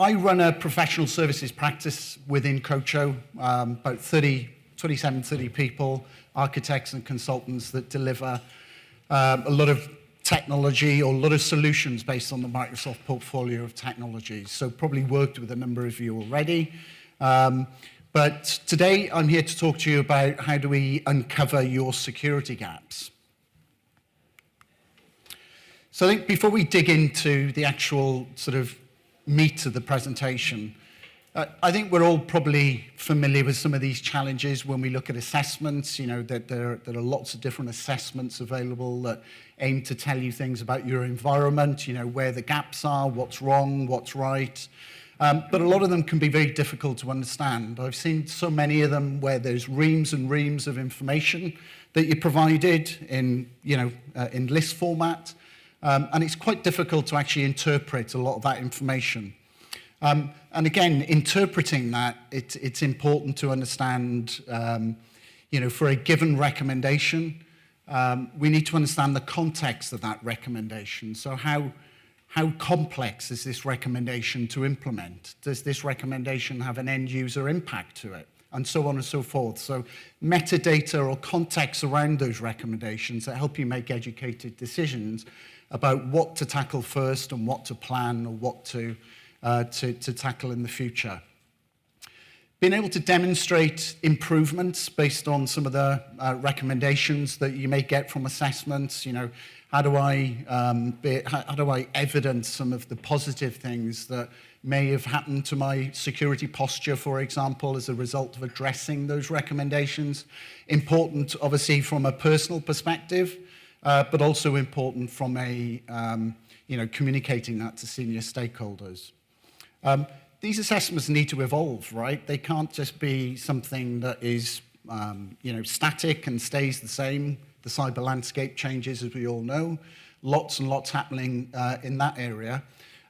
I run a professional services practice within Kocho, about 27, 30 people, architects and consultants that deliver a lot of technology or a lot of solutions based on the Microsoft portfolio of technologies. So probably worked with a number of you already. But today I'm here to talk to you about how do we uncover your security gaps. So I think before we dig into the actual sort of meat of the presentation, I think we're all probably familiar with some of these challenges when we look at assessments. You know, that there are lots of different assessments available that aim to tell you things about your environment, you know, where the gaps are, what's wrong, what's right. But a lot of them can be very difficult to understand. I've seen so many of them where there's reams and reams of information that you're provided in, in list format. And it's quite difficult to actually interpret a lot of that information. And again, interpreting that, it's important to understand, for a given recommendation, we need to understand the context of that recommendation. So how complex is this recommendation to implement? Does this recommendation have an end user impact to it? And so on and so forth. So metadata or context around those recommendations that help you make educated decisions about what to tackle first and what to plan or what to tackle in the future. Being able to demonstrate improvements based on some of the recommendations that you may get from assessments. How do I evidence some of the positive things that may have happened to my security posture, for example, as a result of addressing those recommendations? Important, obviously, from a personal perspective, but also important from a, communicating that to senior stakeholders. These assessments need to evolve, right? They can't just be something that is, static and stays the same. The cyber landscape changes, as we all know. Lots and lots happening in that area.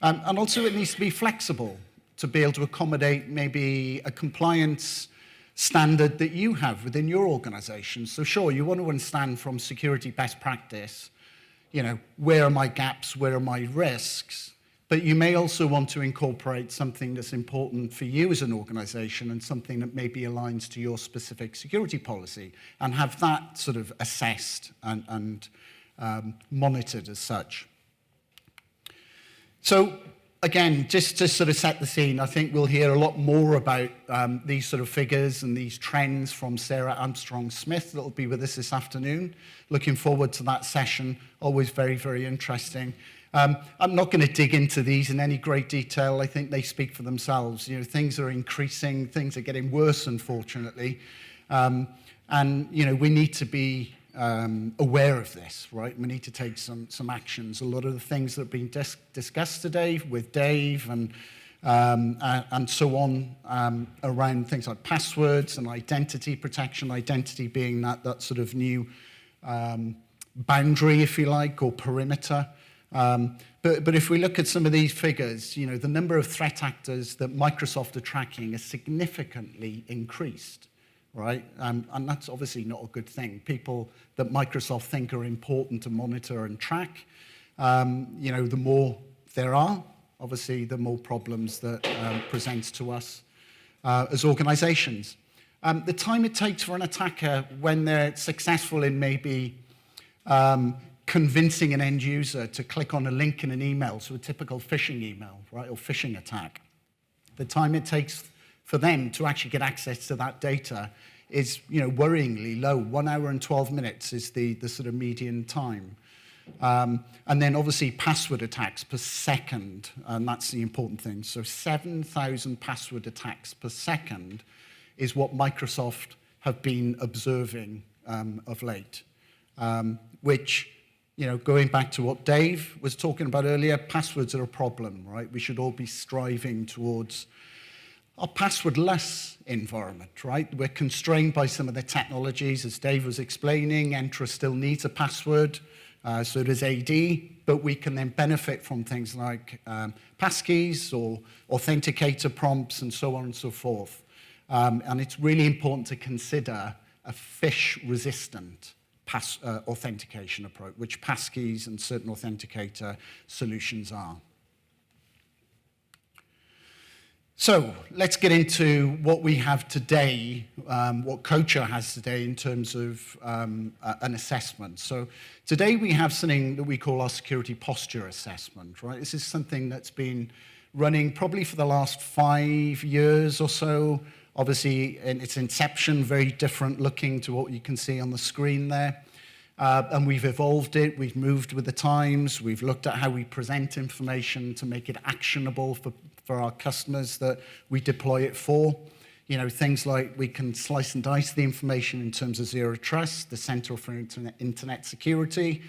And also it needs to be flexible to be able to accommodate maybe a compliance standard that you have within your organization. So sure, you want to understand from security best practice, where are my gaps, where are my risks? But you may also want to incorporate something that's important for you as an organization and something that maybe aligns to your specific security policy and have that sort of assessed and monitored as such. So again, just to sort of set the scene, I think we'll hear a lot more about these sort of figures and these trends from Sarah Armstrong-Smith that will be with us this afternoon. Looking forward to that session, always very, very interesting. I'm not going to dig into these in any great detail. I think they speak for themselves. Things are increasing, things are getting worse, unfortunately. And, we need to be aware of this, right? We need to take some actions. A lot of the things that have been discussed today with Dave and so on around things like passwords and identity protection, identity being that sort of new boundary, if you like, or perimeter. But if we look at some of these figures, the number of threat actors that Microsoft are tracking has significantly increased, right? And that's obviously not a good thing. People that Microsoft think are important to monitor and track, the more there are, obviously, the more problems that presents to us as organizations. The time it takes for an attacker when they're successful in maybe convincing an end user to click on a link in an email, so a typical phishing email, right, or phishing attack. The time it takes for them to actually get access to that data is, worryingly low. 1 hour and 12 minutes is the sort of median time. And then obviously password attacks per second, and that's the important thing. So 7,000 password attacks per second is what Microsoft have been observing of late, which, going back to what Dave was talking about earlier, passwords are a problem, right? We should all be striving towards a passwordless environment, right? We're constrained by some of the technologies, as Dave was explaining. Entra still needs a password, so does AD, but we can then benefit from things like passkeys or authenticator prompts and so on and so forth. And it's really important to consider a phish-resistant authentication approach, which passkeys and certain authenticator solutions are. So let's get into what we have today, what Kocho has today in terms of an assessment. So today we have something that we call our security posture assessment, right? This is something that's been running probably for the last 5 years or so. Obviously, in its inception, very different looking to what you can see on the screen there. And we've evolved it, we've moved with the times, we've looked at how we present information to make it actionable for our customers that we deploy it for. You know, things like we can slice and dice the information in terms of zero trust, the Center for Internet Security,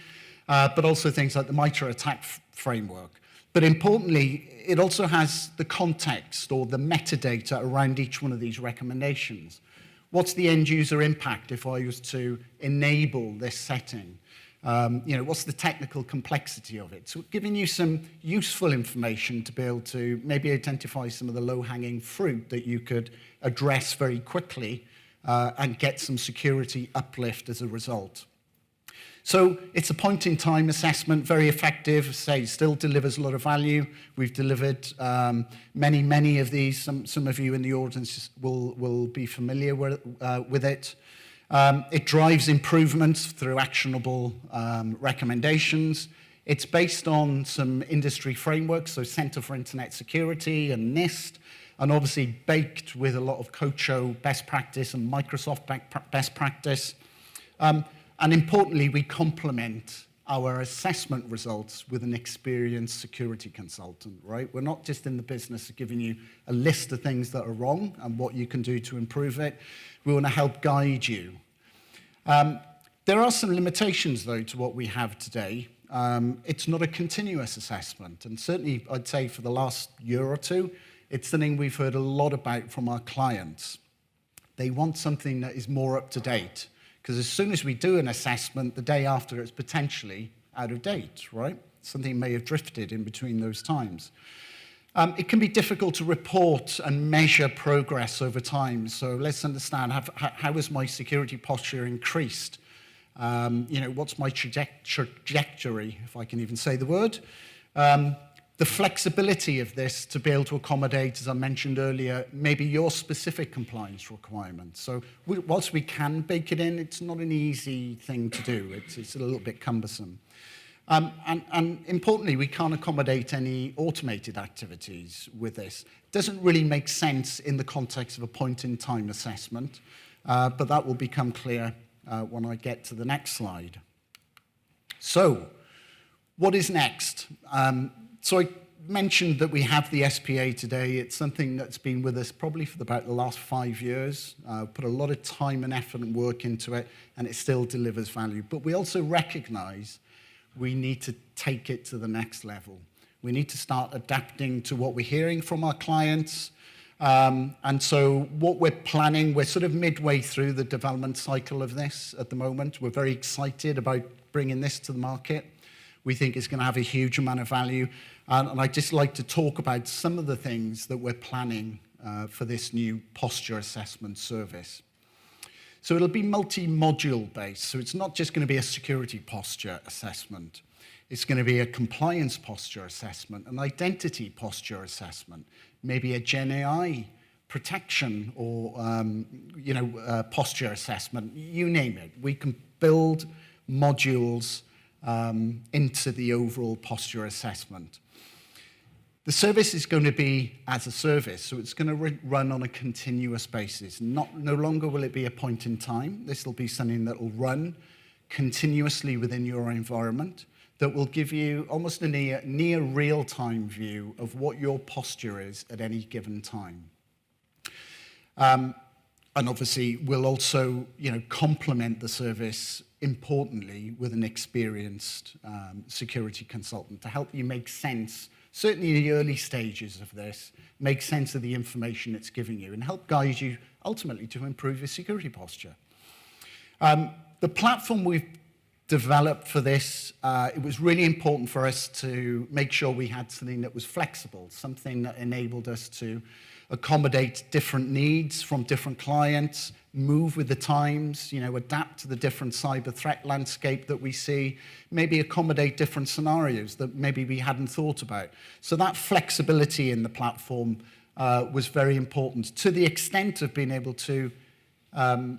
but also things like the MITRE ATT&CK framework. But importantly, it also has the context or the metadata around each one of these recommendations. What's the end user impact if I was to enable this setting? What's the technical complexity of it? So giving you some useful information to be able to maybe identify some of the low-hanging fruit that you could address very quickly and get some security uplift as a result. So it's a point-in-time assessment, very effective, say, still delivers a lot of value. We've delivered many of these. Some of you in the audience will be familiar with it. It drives improvements through actionable recommendations. It's based on some industry frameworks, so Center for Internet Security and NIST, and obviously baked with a lot of Kocho best practice and Microsoft best practice. And importantly, we complement our assessment results with an experienced security consultant, right? We're not just in the business of giving you a list of things that are wrong and what you can do to improve it. We want to help guide you. There are some limitations, though, to what we have today. It's not a continuous assessment, and certainly, I'd say for the last year or two, it's something we've heard a lot about from our clients. They want something that is more up to date. Because as soon as we do an assessment, the day after it's potentially out of date, right? Something may have drifted in between those times. It can be difficult to report and measure progress over time. So let's understand, how has my security posture increased? What's my trajectory, if I can even say the word? The flexibility of this to be able to accommodate, as I mentioned earlier, maybe your specific compliance requirements. So whilst we can bake it in, it's not an easy thing to do. It's a little bit cumbersome. And importantly, we can't accommodate any automated activities with this. It doesn't really make sense in the context of a point-in-time assessment, but that will become clear when I get to the next slide. So, what is next? So I mentioned that we have the SPA today. It's something that's been with us probably for about the last 5 years. Put a lot of time and effort and work into it, and it still delivers value. But we also recognize we need to take it to the next level. We need to start adapting to what we're hearing from our clients. And so what we're planning, we're sort of midway through the development cycle of this at the moment. We're very excited about bringing this to the market. We think it's going to have a huge amount of value. And I'd just like to talk about some of the things that we're planning for this new posture assessment service. So it'll be multi-module based. So it's not just going to be a security posture assessment. It's going to be a compliance posture assessment, an identity posture assessment, maybe a Gen AI protection or posture assessment, you name it. We can build modules into the overall posture assessment. The service is going to be as a service, so it's going to run on a continuous basis. No longer will it be a point in time. This will be something that will run continuously within your environment, that will give you almost a near real-time view of what your posture is at any given time. And obviously, we'll also complement the service, importantly, with an experienced security consultant to help you make sense, certainly in the early stages of this, make sense of the information it's giving you and help guide you ultimately to improve your security posture. The platform we've developed for this, it was really important for us to make sure we had something that was flexible, something that enabled us to accommodate different needs from different clients, move with the times, adapt to the different cyber threat landscape that we see, maybe accommodate different scenarios that maybe we hadn't thought about. So that flexibility in the platform was very important, to the extent of being able to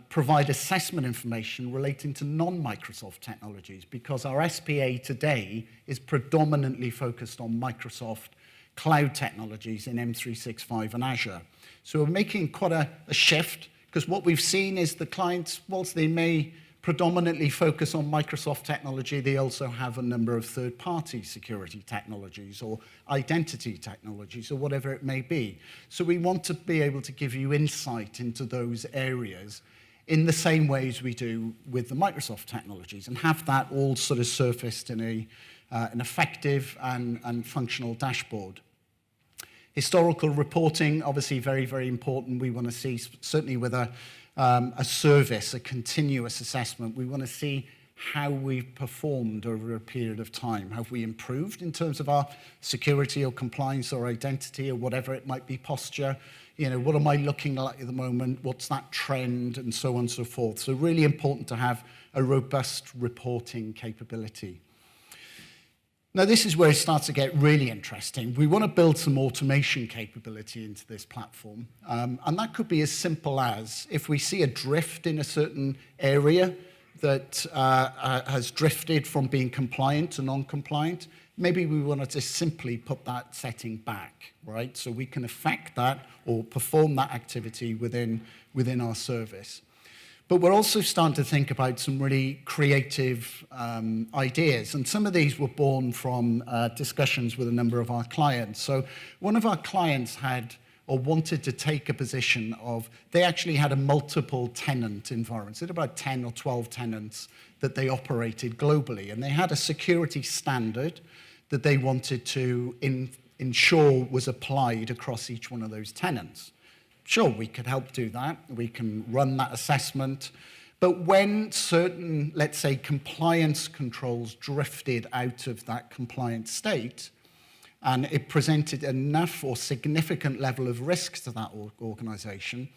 provide assessment information relating to non-Microsoft technologies, because our SPA today is predominantly focused on Microsoft cloud technologies in M365 and Azure. So we're making quite a shift, because what we've seen is the clients, whilst they may predominantly focus on Microsoft technology, they also have a number of third-party security technologies or identity technologies or whatever it may be. So we want to be able to give you insight into those areas in the same ways we do with the Microsoft technologies, and have that all sort of surfaced in an effective and functional dashboard. Historical reporting, obviously very, very important. We want to see, certainly with a service, a continuous assessment, we want to see how we've performed over a period of time. Have we improved in terms of our security or compliance or identity or whatever it might be, posture? You know, what am I looking like at the moment? What's that trend? And so on and so forth. So really important to have a robust reporting capability. Now, this is where it starts to get really interesting. We want to build some automation capability into this platform. And that could be as simple as, if we see a drift in a certain area that has drifted from being compliant to non-compliant, maybe we want to just simply put that setting back, right? So we can affect that or perform that activity within our service. But we're also starting to think about some really creative ideas. And some of these were born from discussions with a number of our clients. So one of our clients had or wanted to take a position of, they actually had a multiple tenant environment. So they had about 10 or 12 tenants that they operated globally. And they had a security standard that they wanted to ensure was applied across each one of those tenants. Sure, we could help do that. We can run that assessment. But when certain, let's say, compliance controls drifted out of that compliant state, and it presented enough or significant level of risk to that organization,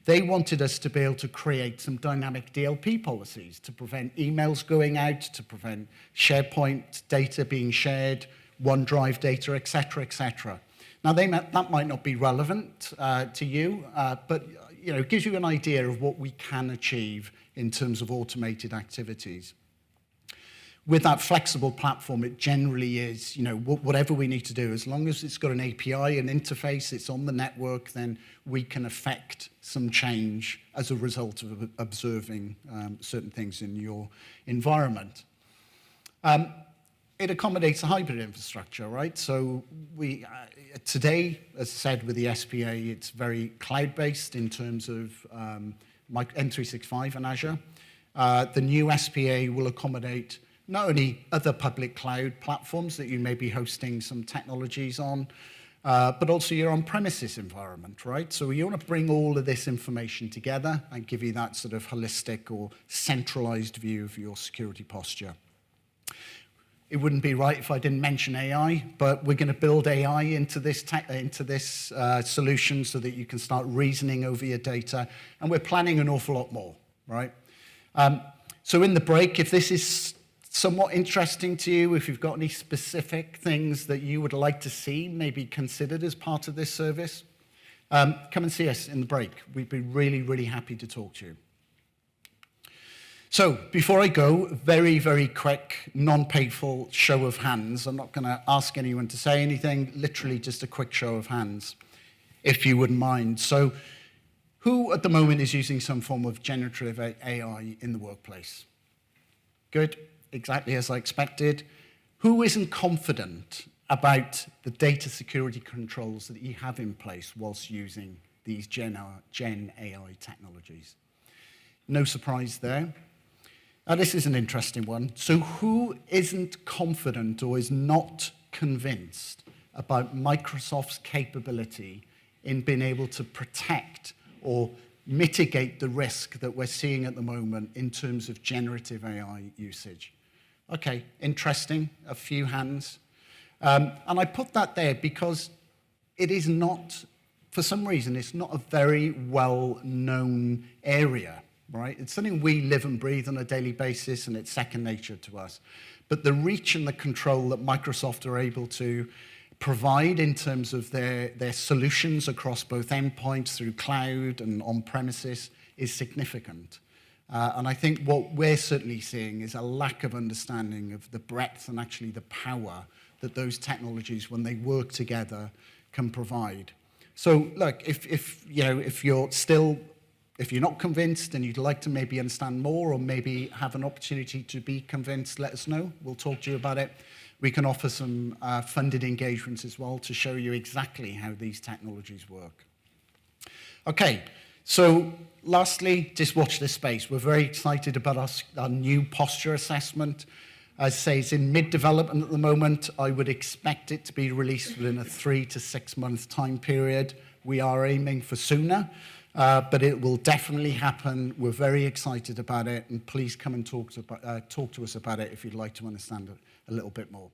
they wanted us to be able to create some dynamic DLP policies to prevent emails going out, to prevent SharePoint data being shared, OneDrive data, et cetera, et cetera. Now, that might not be relevant to you, but you know, it gives you an idea of what we can achieve in terms of automated activities. With that flexible platform, it generally is, you know, whatever we need to do, as long as it's got an API, an interface, it's on the network, then we can affect some change as a result of observing certain things in your environment. It accommodates a hybrid infrastructure, right? So we today, as I said, with the SPA, it's very cloud-based in terms of M365 and Azure. The new SPA will accommodate not only other public cloud platforms that you may be hosting some technologies on, but also your on-premises environment, right? So you want to bring all of this information together and give you that sort of holistic or centralized view of your security posture. It wouldn't be right if I didn't mention AI, but we're going to build AI into this solution so that you can start reasoning over your data, and we're planning an awful lot more, right? So in the break, if this is somewhat interesting to you, if you've got any specific things that you would like to see maybe considered as part of this service, come and see us in the break. We'd be really, really happy to talk to you. So before I go, very, very quick, non-painful show of hands. I'm not going to ask anyone to say anything, literally just a quick show of hands, if you wouldn't mind. So who at the moment is using some form of generative AI in the workplace? Good, exactly as I expected. Who isn't confident about the data security controls that you have in place whilst using these Gen AI technologies? No surprise there. Now, this is an interesting one. So who isn't confident or is not convinced about Microsoft's capability in being able to protect or mitigate the risk that we're seeing at the moment in terms of generative AI usage? Okay, interesting, a few hands. And I put that there because it is not, for some reason, it's not a very well-known area. Right? It's something we live and breathe on a daily basis, and it's second nature to us. But the reach and the control that Microsoft are able to provide in terms of their solutions across both endpoints through cloud and on-premises is significant. And I think what we're certainly seeing is a lack of understanding of the breadth and actually the power that those technologies, when they work together, can provide. So look, if you're not convinced and you'd like to maybe understand more or maybe have an opportunity to be convinced, let us know. We'll talk to you about it. We can offer some funded engagements as well to show you exactly how these technologies work. Okay, so lastly, just watch this space. We're very excited about our new posture assessment. As I say, it's in mid-development at the moment. I would expect it to be released within a 3 to 6 month time period. We are aiming for sooner, but it will definitely happen. We're very excited about it, and please come and talk to us about it if you'd like to understand it a little bit more.